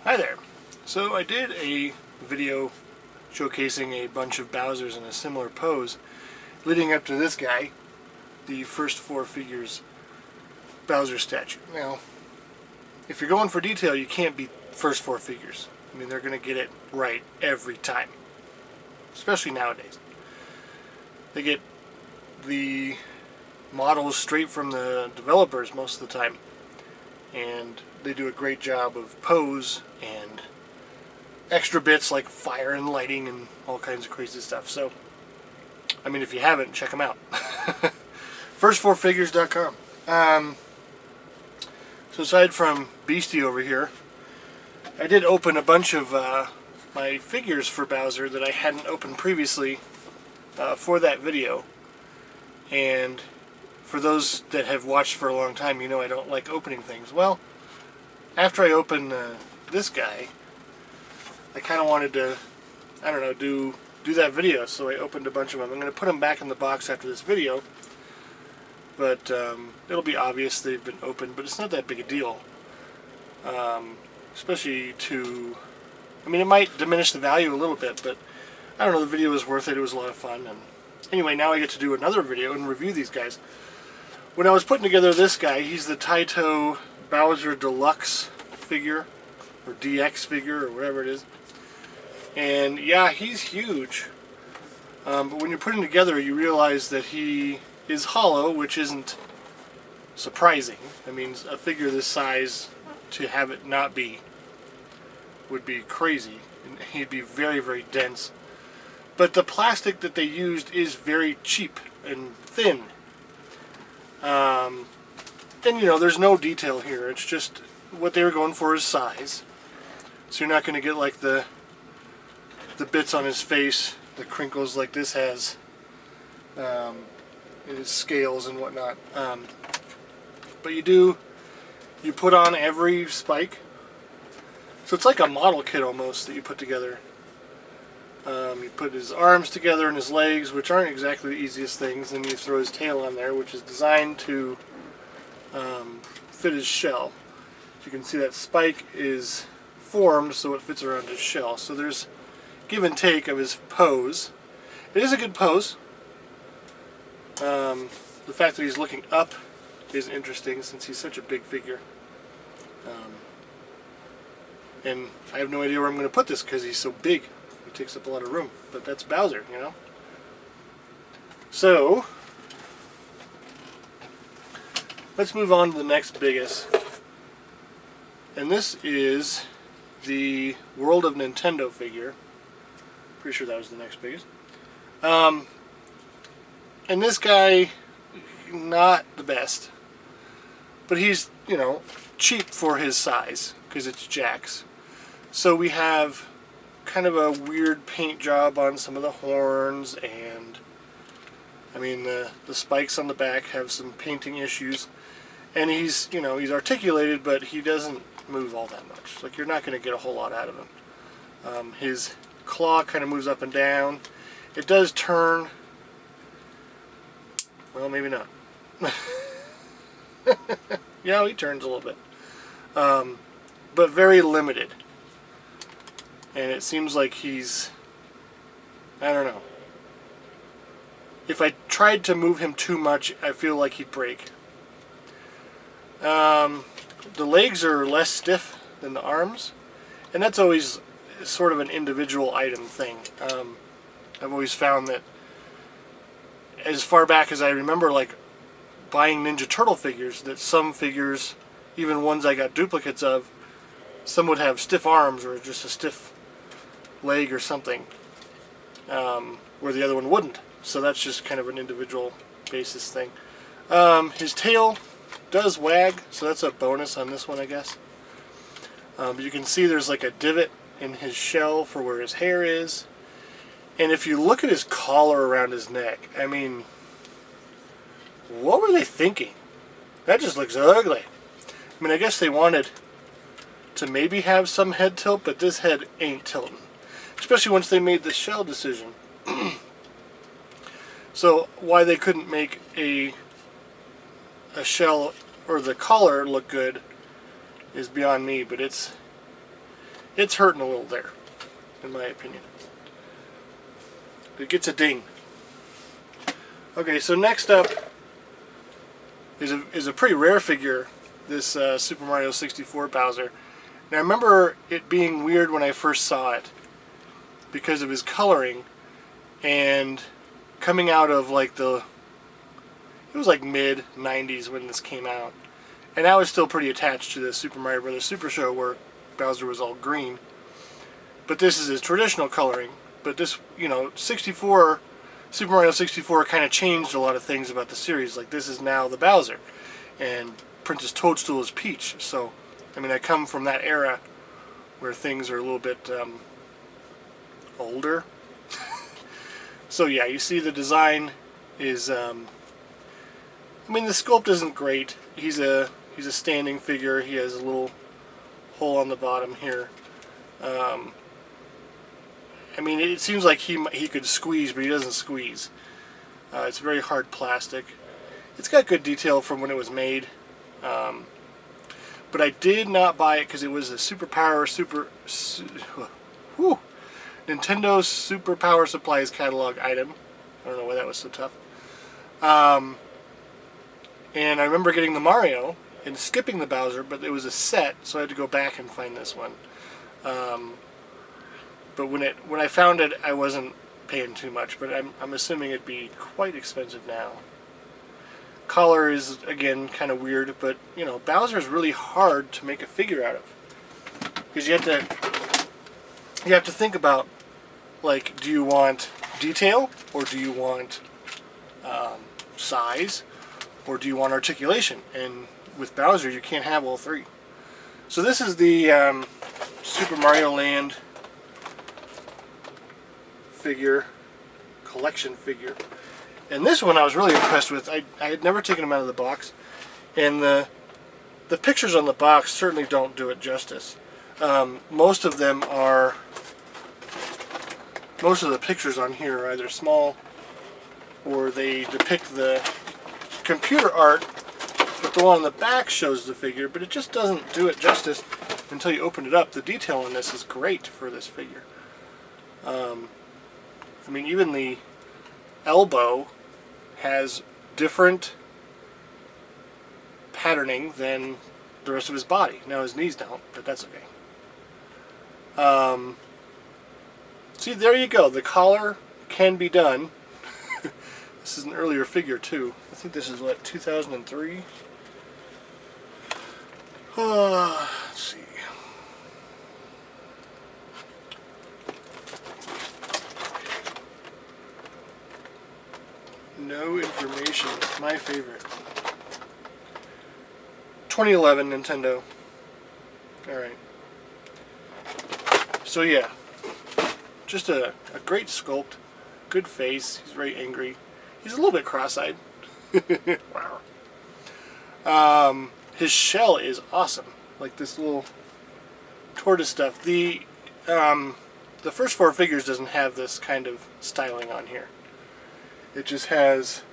Hi there. So I did a video showcasing a bunch of Bowsers in a similar pose leading up to this guy, the first four figures Bowser statue. Now, if you're going for detail, you can't beat first four figures. I mean, they're going to get it right every time, especially nowadays. They get the models straight from the developers most of the time, and they do a great job of pose and extra bits like fire and lighting and all kinds of crazy stuff. So, I mean, if you haven't, check them out. First4figures.com. So aside from Beastie over here, I did open a bunch of my figures for Bowser that I hadn't opened previously for that video. And for those that have watched for a long time, you know I don't like opening things. Well, after I opened this guy, I kind of wanted to, I don't know, do that video, so I opened a bunch of them. I'm going to put them back in the box after this video, but it'll be obvious they've been opened, but it's not that big a deal. Especially to, I mean, it might diminish the value a little bit, but I don't know, the video was worth it. It was a lot of fun. And anyway, now I get to do another video and review these guys. When I was putting together this guy, he's the Taito Bowser Deluxe figure, or DX figure, or whatever it is. And yeah, he's huge. But when you're putting together, you realize that he is hollow, which isn't surprising. I mean, a figure this size, to have it not be, would be crazy. And he'd be very, very dense. But the plastic that they used is very cheap and thin. And you know, there's no detail here. It's just what they were going for is size. So you're not going to get like the bits on his face, the crinkles like this has, his scales and whatnot. But you put on every spike. So it's like a model kit almost that you put together. You put his arms together and his legs, which aren't exactly the easiest things. Then you throw his tail on there, which is designed to fit his shell. So you can see that spike is formed so it fits around his shell. So there's give and take of his pose. It is a good pose. The fact that he's looking up is interesting since he's such a big figure. And I have no idea where I'm going to put this because he's so big. He takes up a lot of room. But that's Bowser, you know. So, let's move on to the next biggest. And this is the World of Nintendo figure. Pretty sure that was the next biggest. And this guy, not the best. But he's, you know, cheap for his size, because it's Jakks. So we have kind of a weird paint job on some of the horns, and I mean the spikes on the back have some painting issues. And he's, you know, he's articulated, but he doesn't move all that much. Like, you're not going to get a whole lot out of him. His claw kind of moves up and down. It does turn. Well, maybe not. Yeah, he turns a little bit. But very limited. And it seems like he's, I don't know. If I tried to move him too much, I feel like he'd break. The legs are less stiff than the arms. And that's always sort of an individual item thing. I've always found that as far back as I remember, like buying Ninja Turtle figures, that some figures, even ones I got duplicates of, some would have stiff arms or just a stiff leg or something, where the other one wouldn't. So that's just kind of an individual basis thing. His tail does wag, so that's a bonus on this one, I guess. But you can see there's like a divot in his shell for where his hair is. And if you look at his collar around his neck, I mean, what were they thinking? That just looks ugly. I mean, I guess they wanted to maybe have some head tilt, but this head ain't tilting. Especially once they made the shell decision. So why they couldn't make a shell or the collar look good is beyond me, but it's it's hurting a little there, in my opinion. It gets a ding. Okay, so next up is a pretty rare figure, this Super Mario 64 Bowser. And I remember it being weird when I first saw it because of his coloring, and coming out of like it was like mid 90s when this came out, and I was still pretty attached to the Super Mario Bros. Super Show where Bowser was all green. But this is his traditional coloring. But this, you know, Super Mario 64 kind of changed a lot of things about the series. Like, this is now the Bowser, and Princess Toadstool is Peach. So, I mean, I come from that era where things are a little bit older. So yeah, you see the design is, I mean, the sculpt isn't great. He's a standing figure. He has a little hole on the bottom here. I mean, it seems like he could squeeze, but he doesn't squeeze. It's very hard plastic. It's got good detail from when it was made. But I did not buy it because it was a Nintendo Super Power Supplies catalog item. I don't know why that was so tough. And I remember getting the Mario and skipping the Bowser, but it was a set, so I had to go back and find this one. But when I found it, I wasn't paying too much, but I'm assuming it'd be quite expensive now. Collar is, again, kind of weird, but, you know, Bowser is really hard to make a figure out of. Because you have to think about, like, do you want detail, or do you want size, or do you want articulation? And with Bowser, you can't have all three. So this is the Super Mario Land figure, collection figure. And this one I was really impressed with. I had never taken them out of the box, and the pictures on the box certainly don't do it justice. Most of the pictures on here are either small or they depict the computer art, but the one on the back shows the figure, but it just doesn't do it justice until you open it up. The detail on this is great for this figure. I mean, even the elbow has different patterning than the rest of his body. Now his knees don't, but that's okay. See, there you go. The collar can be done. This is an earlier figure too. I think this is what, 2003? Let's see. No information. My favorite. 2011 Nintendo. Alright. So yeah. Just a great sculpt. Good face. He's very angry. He's a little bit cross-eyed. Wow. His shell is awesome. Like this little tortoise stuff. The first four figures doesn't have this kind of styling on here. It just has,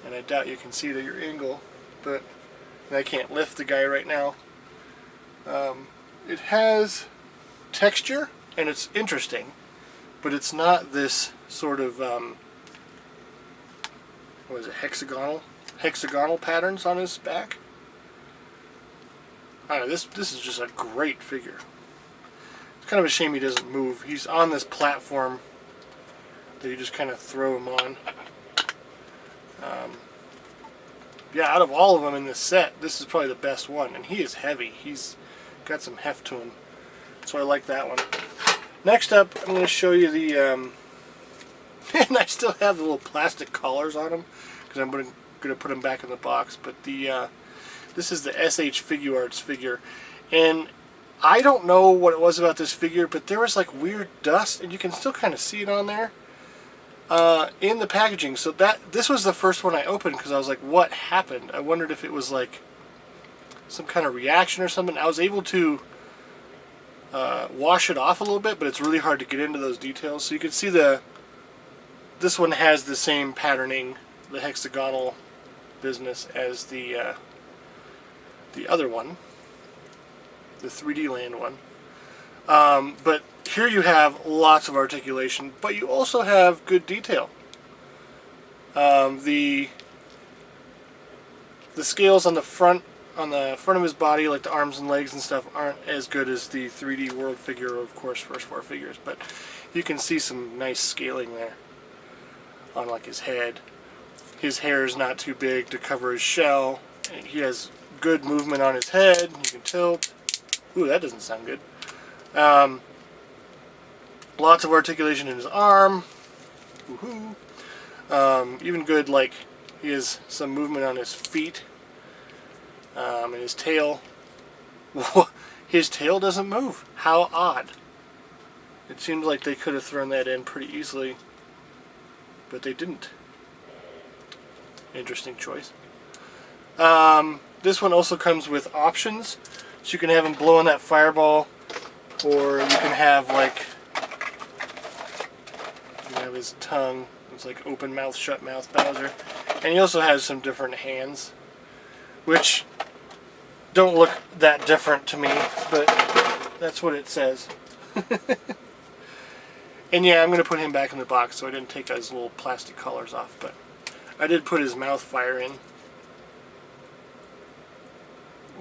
and I doubt you can see it at your angle, but I can't lift the guy right now. It has texture, and it's interesting, but it's not this sort of, what is it, hexagonal patterns on his back. I don't know, this is just a great figure. It's kind of a shame he doesn't move. He's on this platform that you just kind of throw him on. Yeah, out of all of them in this set, this is probably the best one, and he is heavy. He's got some heft to him, so I like that one. Next up, I'm going to show you the, and I still have the little plastic collars on them, because I'm going to put them back in the box, but this is the SH Figuarts figure, and I don't know what it was about this figure, but there was like weird dust, and you can still kind of see it on there. In the packaging. So this was the first one I opened because I was like, what happened? I wondered if it was like some kind of reaction or something. I was able to wash it off a little bit, but it's really hard to get into those details. So you can see this one has the same patterning, the hexagonal business, as the other one, the 3D Land one. But here you have lots of articulation, but you also have good detail. The scales on the front of his body, like the arms and legs and stuff, aren't as good as the 3D World figure, of course, first 4 figures, but you can see some nice scaling there on like his head. His hair is not too big to cover his shell. He has good movement on his head. You can tilt. Ooh, that doesn't sound good. Lots of articulation in his arm. Woohoo! Even good, like, he has some movement on his feet. And his tail. His tail doesn't move. How odd. It seems like they could have thrown that in pretty easily, but they didn't. Interesting choice. This one also comes with options. So you can have him blow on that fireball, or you can have, like, his tongue. It's like open mouth, shut mouth Bowser. And he also has some different hands, which don't look that different to me, but that's what it says. And yeah, I'm going to put him back in the box, so I didn't take his little plastic collars off, but I did put his mouth fire in.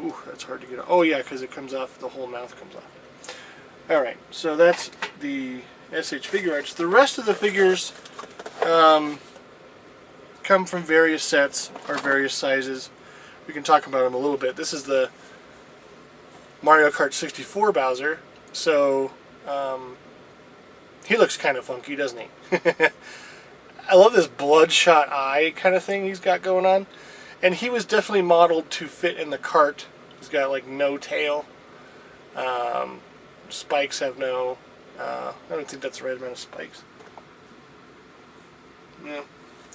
Ooh, that's hard to get off. Oh yeah, because it comes off, the whole mouth comes off. Alright, so that's the SH Figuarts. The rest of the figures come from various sets or various sizes. We can talk about them a little bit. This is the Mario Kart 64 Bowser, so he looks kind of funky, doesn't he? I love this bloodshot eye kind of thing he's got going on. And he was definitely modeled to fit in the cart. He's got like no tail. Spikes have no... I don't think that's the right amount of spikes. Yeah,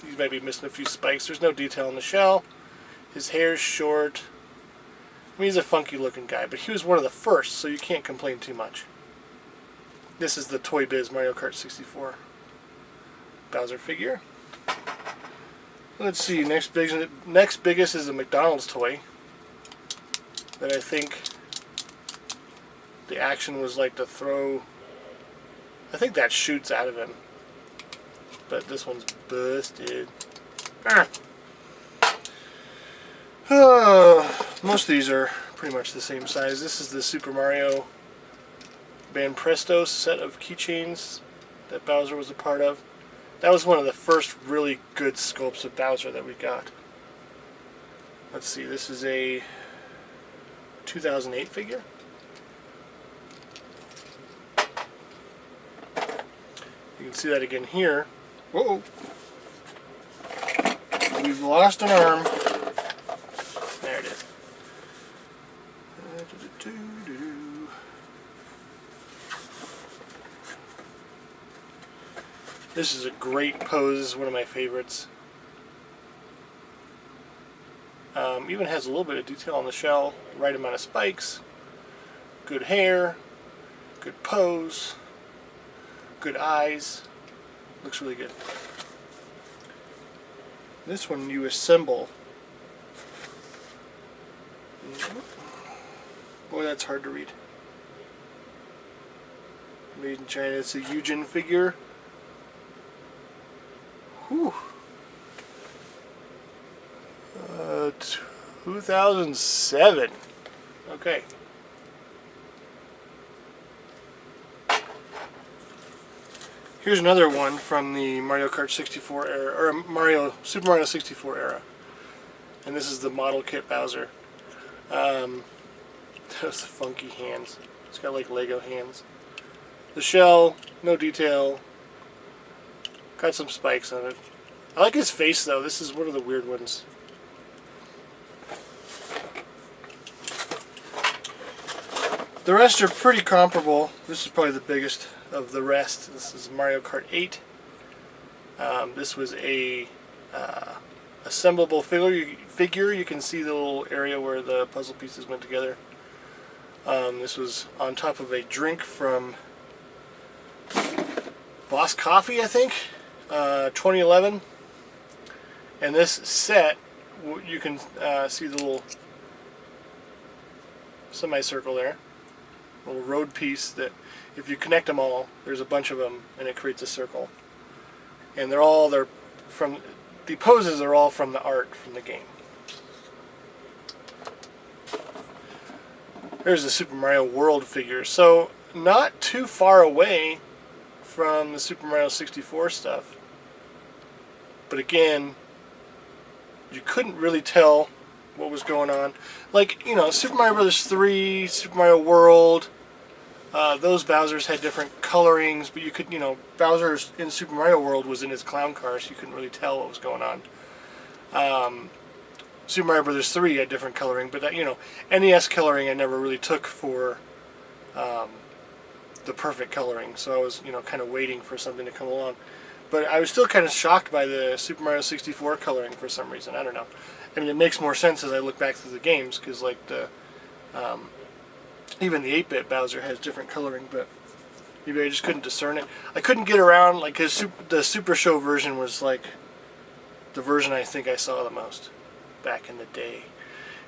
he might be missing a few spikes. There's no detail in the shell. His hair's short. I mean, he's a funky looking guy, but he was one of the first, so you can't complain too much. This is the Toy Biz Mario Kart 64 Bowser figure. Let's see, next biggest is a McDonald's toy that I think the action was like to throw. I think that shoots out of him, but this one's busted. Most of these are pretty much the same size. This is the Super Mario Banpresto set of keychains that Bowser was a part of. That was one of the first really good sculpts of Bowser that we got. Let's see, this is a 2008 figure. You can see that again here. Whoa! We've lost an arm. There it is. This is a great pose, one of my favorites. Even has a little bit of detail on the shell, right amount of spikes, good hair, good pose, good eyes. Looks really good. This one you assemble. Boy, that's hard to read. Made in China. It's a Yujin figure. Whew. 2007. Okay. Here's another one from the Mario Kart 64 era, or Super Mario 64 era. And this is the model kit Bowser. Those funky hands. It's got like Lego hands. The shell, no detail. Got some spikes on it. I like his face though. This is one of the weird ones. The rest are pretty comparable. This is probably the biggest of the rest. This is Mario Kart 8. This was a assemblable figure. You can see the little area where the puzzle pieces went together. This was on top of a drink from Boss Coffee, I think, 2011. And this set, you can see the little semicircle there. little road piece that if you connect them all, there's a bunch of them and it creates a circle. And they're from the poses are all from the art from the game. There's the Super Mario World figure. So not too far away from the Super Mario 64 stuff. But again, you couldn't really tell what was going on. Like, you know, Super Mario Bros. 3, Super Mario World, those Bowsers had different colorings, but you could, you know, Bowser's in Super Mario World was in his clown car, so you couldn't really tell what was going on. Super Mario Bros. 3 had different coloring, but that, you know, NES coloring I never really took for the perfect coloring, so I was, you know, kind of waiting for something to come along. But I was still kind of shocked by the Super Mario 64 coloring for some reason. I don't know. I mean, it makes more sense as I look back through the games, because like the even the 8-bit Bowser has different coloring, but maybe I just couldn't discern it. I couldn't get around, like, cause the Super Show version was like the version I think I saw the most back in the day.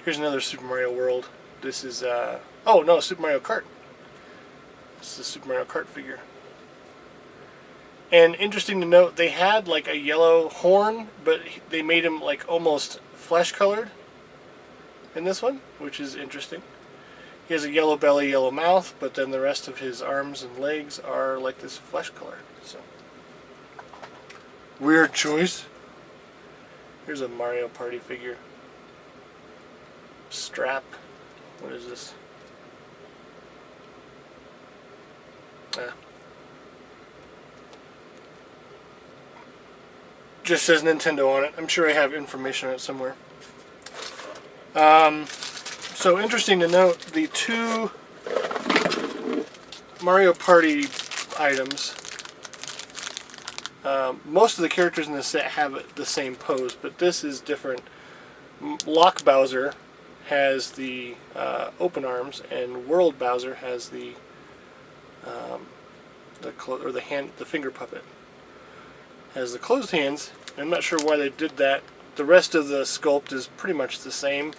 Here's another Super Mario World. This is oh no, Super Mario Kart. This is the Super Mario Kart figure. And interesting to note, they had like a yellow horn, but they made him like almost flesh colored in this one, which is interesting. He has a yellow belly, yellow mouth, but then the rest of his arms and legs are like this flesh color. So weird choice. Here's a Mario Party figure. Strap. What is this? Just says Nintendo on it. I'm sure I have information on it somewhere. So interesting to note, the two Mario Party items, most of the characters in the set have the same pose, but this is different. Lock Bowser has the open arms, and World Bowser has the finger puppet. Has the closed hands. I'm not sure why they did that. The rest of the sculpt is pretty much the same.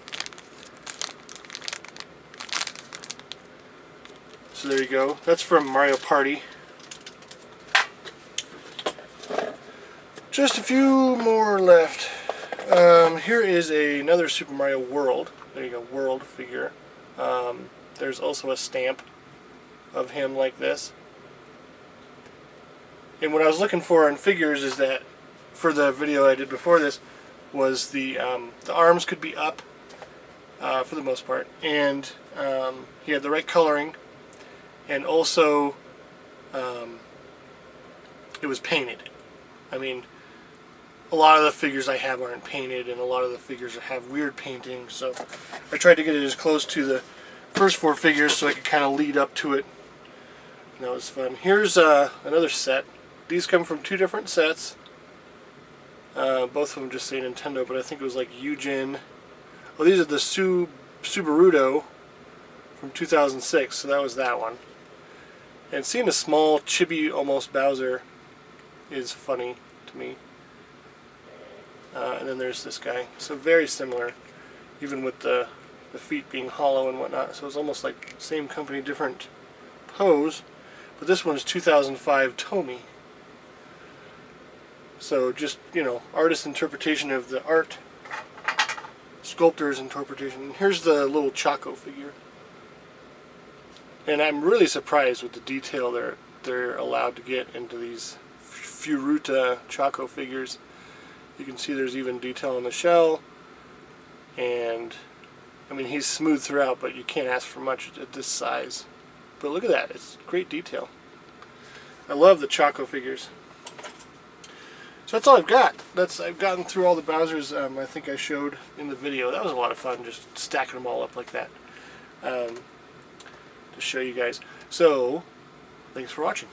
So there you go. That's from Mario Party. Just a few more left. Here is another Super Mario World. There you go, World figure. There's also a stamp of him like this. And what I was looking for in figures is that, for the video I did before this, was the arms could be up for the most part, and he had the right coloring, and also it was painted. I mean, a lot of the figures I have aren't painted, and a lot of the figures have weird painting, so I tried to get it as close to the first four figures so I could kind of lead up to it. And that was fun. Here's another set. These come from two different sets. Both of them just say Nintendo, but I think it was like Eugen. Oh, these are the Subaruto from 2006, so that was that one. And seeing a small, chibi, almost Bowser is funny to me. And then there's this guy. So very similar, even with the feet being hollow and whatnot. So it's almost like same company, different pose. But this one's 2005 Tomy. So just, you know, artist's interpretation of the art, sculptor's interpretation. Here's the little Choco figure. And I'm really surprised with the detail they're allowed to get into these Furuta Choco figures. You can see there's even detail on the shell. And, I mean, he's smooth throughout, but you can't ask for much at this size. But look at that, it's great detail. I love the Choco figures. So that's all I've got. I've gotten through all the Bowsers I think I showed in the video. That was a lot of fun, just stacking them all up like that to show you guys. So, thanks for watching.